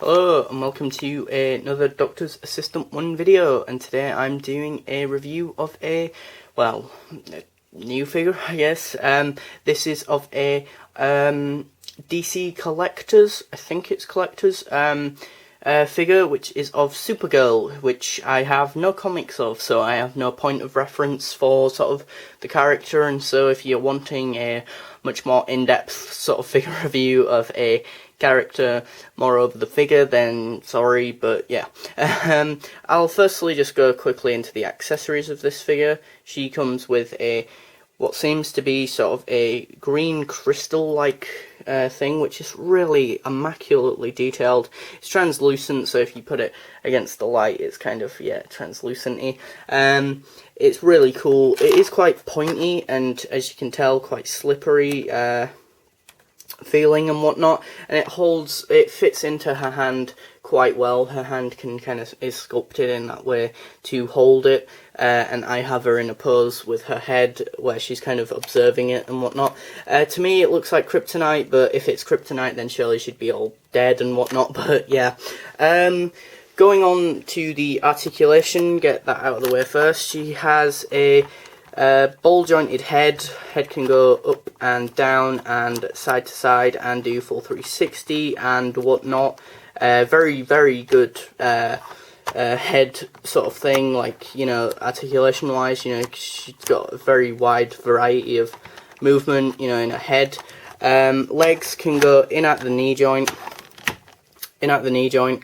Hello and welcome to another Doctor's Assistant 1 video, and today I'm doing a review of a new figure, I guess. This is of a DC Collectors, I think it's Collectors, figure, which is of Supergirl, which I have no comics of, so I have no point of reference for sort of the character, and so if you're wanting a much more in-depth sort of figure review of a character more over the figure, then sorry, but yeah. I'll firstly just go quickly into the accessories of this figure. She comes with what seems to be sort of a green crystal-like thing, which is really immaculately detailed. It's translucent, so if you put it against the light, it's kind of, translucent-y. It's really cool. It is quite pointy, and as you can tell, quite slippery feeling and whatnot, and it fits into her hand quite well. Her hand is sculpted in that way to hold it, and I have her in a pose with her head where she's kind of observing it and whatnot. To me it looks like kryptonite, but if it's kryptonite then surely she'd be all dead and whatnot, but yeah. Going on to the articulation, get that out of the way first. She has a ball jointed head. Head can go up and down and side to side and do full 360 and whatnot. Very, very good head sort of thing, like, you know, articulation wise, she's got a very wide variety of movement, in her head. Legs can go in at the knee joint,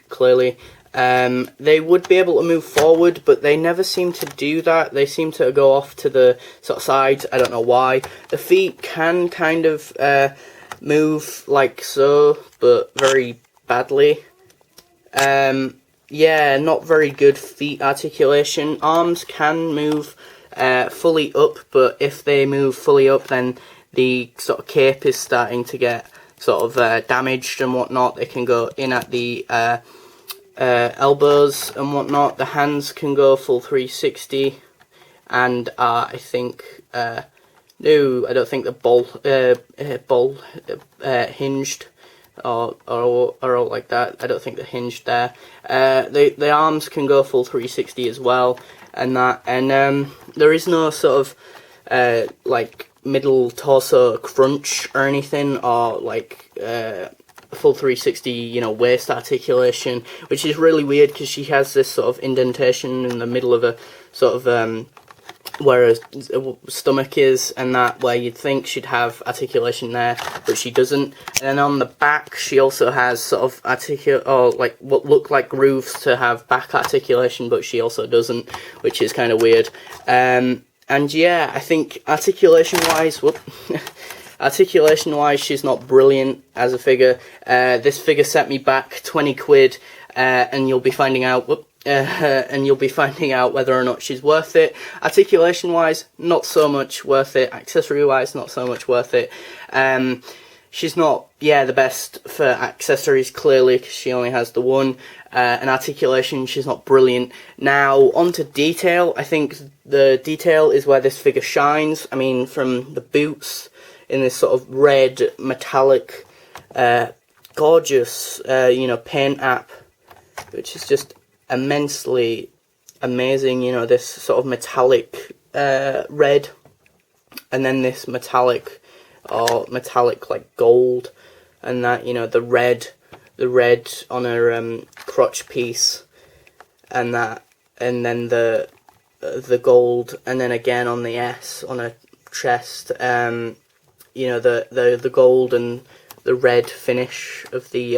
clearly. They would be able to move forward, but they never seem to do that. They seem to go off to the sort of sides. I don't know why. The feet can kind of move like so, but very badly. Yeah, not very good feet articulation. Arms can move fully up, but if they move fully up, then the sort of cape is starting to get sort of damaged and whatnot. They can go in at the elbows and whatnot. The hands can go full 360 and I think no, I don't think the ball hinged or all like that. I don't think they're hinged there. The arms can go full 360 as well, and there is no sort of like middle torso crunch or anything, or like full 360, waist articulation, which is really weird because she has this sort of indentation in the middle of a sort of where her stomach is, and that where you'd think she'd have articulation there, but she doesn't. And then on the back, she also has sort of like what look like grooves to have back articulation, but she also doesn't, which is kind of weird. And yeah, I think articulation-wise, articulation-wise, she's not brilliant as a figure. This figure set me back 20 quid, and you'll be finding out. And you'll be finding out whether or not she's worth it. Articulation-wise, not so much worth it. Accessory-wise, not so much worth it. She's not, the best for accessories, clearly, because she only has the one. And articulation, she's not brilliant. Now, on to detail. I think the detail is where this figure shines. I mean, from the boots in this sort of red, metallic, gorgeous, paint app, which is just immensely amazing. This sort of metallic red, and then this metallic like gold, and that, the red on her crotch piece, and that, and then the gold, and then again on the S on her chest, the gold and the red finish of the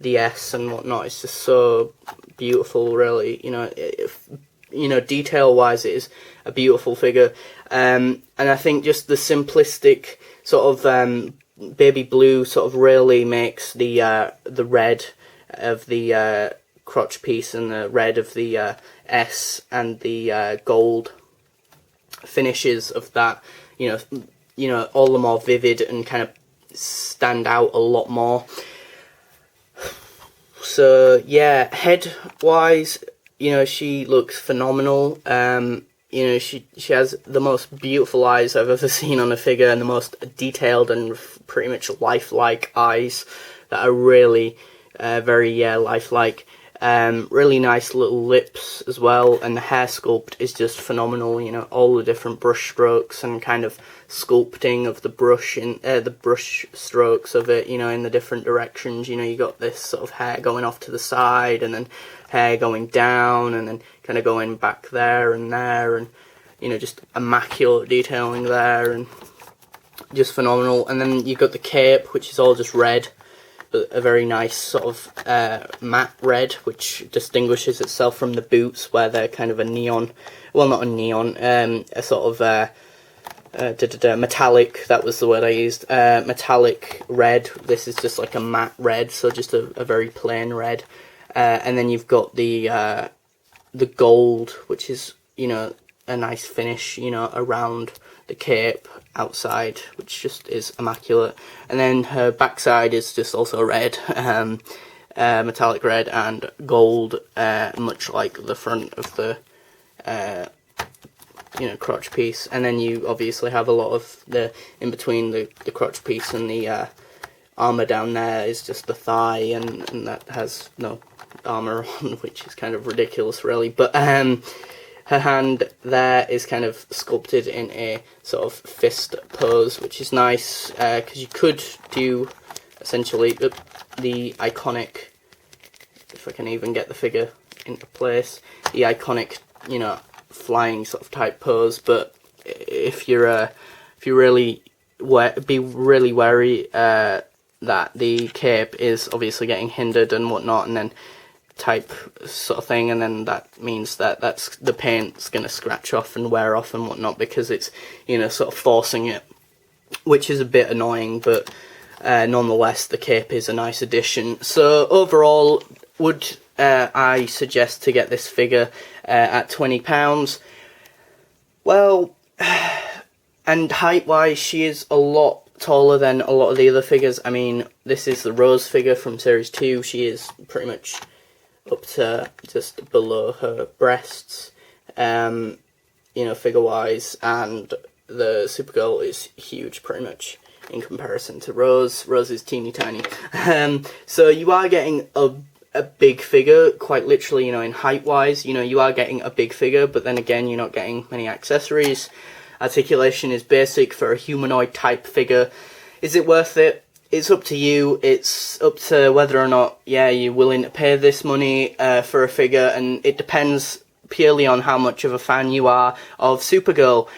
S and whatnot. It's just so beautiful, really. Detail wise, it is a beautiful figure. And I think just the simplistic sort of baby blue sort of really makes the red of the crotch piece and the red of the S and the gold finishes of that, all the more vivid and kind of stand out a lot more. So yeah, head wise, she looks phenomenal. She has the most beautiful eyes I've ever seen on a figure, and the most detailed and pretty much lifelike eyes that are really very lifelike. Really nice little lips as well, and the hair sculpt is just phenomenal. You know, all the different brush strokes and kind of sculpting of the brush in the brush strokes of it. You know, in the different directions. You know, you got this sort of hair going off to the side, and then hair going down, and then kind of going back there, and you know, just immaculate detailing there, and just phenomenal. And then you got the cape, which is all just red. A very nice sort of matte red, which distinguishes itself from the boots, where they're kind of a neon, well, not a neon, a sort of metallic, that was the word I used, metallic red. This is just like a matte red, so just a very plain red. And then you've got the gold, which is, you know, a nice finish, you know, around the cape outside, which just is immaculate. And then her backside is just also red, metallic red and gold, much like the front of the you know, crotch piece. And then you obviously have a lot of the in between the crotch piece and the armor down there is just the thigh, and that has no armor on, which is kind of ridiculous really. But her hand there is kind of sculpted in a sort of fist pose, which is nice, because you could do essentially the iconic, if I can even get the figure into place, the iconic, you know, flying sort of type pose. But if you're really be really wary that the cape is obviously getting hindered and whatnot, and then type sort of thing, and then that means that the paint's going to scratch off and wear off and whatnot, because it's, you know, sort of forcing it, which is a bit annoying. But nonetheless, the cape is a nice addition. So overall, would I suggest to get this figure at £20? Well, and height wise, she is a lot taller than a lot of the other figures. I mean, this is the Rose figure from series 2. She is pretty much up to just below her breasts, you know, figure wise, and the Supergirl is huge pretty much in comparison to Rose. Rose is teeny tiny. So you are getting a big figure, quite literally, you know, in height wise. You know, you are getting a big figure, but then again, you're not getting many accessories. Articulation is basic for a humanoid type figure. Is it worth it? It's up to you. It's up to whether or not, yeah, you're willing to pay this money for a figure, and it depends purely on how much of a fan you are of Supergirl.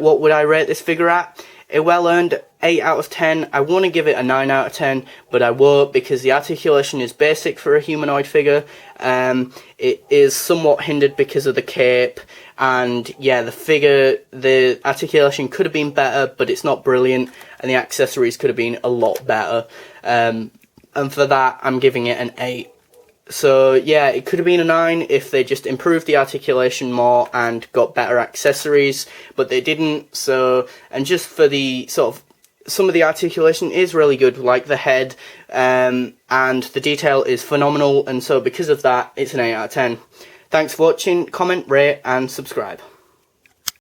What would I rate this figure at? A well-earned 8 out of 10. I want to give it a 9 out of 10, but I won't, because the articulation is basic for a humanoid figure. It is somewhat hindered because of the cape, and yeah, the articulation could have been better, but it's not brilliant, and the accessories could have been a lot better. And for that, I'm giving it an 8. So yeah, it could have been a 9 if they just improved the articulation more and got better accessories, but they didn't. So, and just for the sort of, some of the articulation is really good, like the head, and the detail is phenomenal, and so because of that, it's an 8 out of 10. Thanks for watching, comment, rate, and subscribe.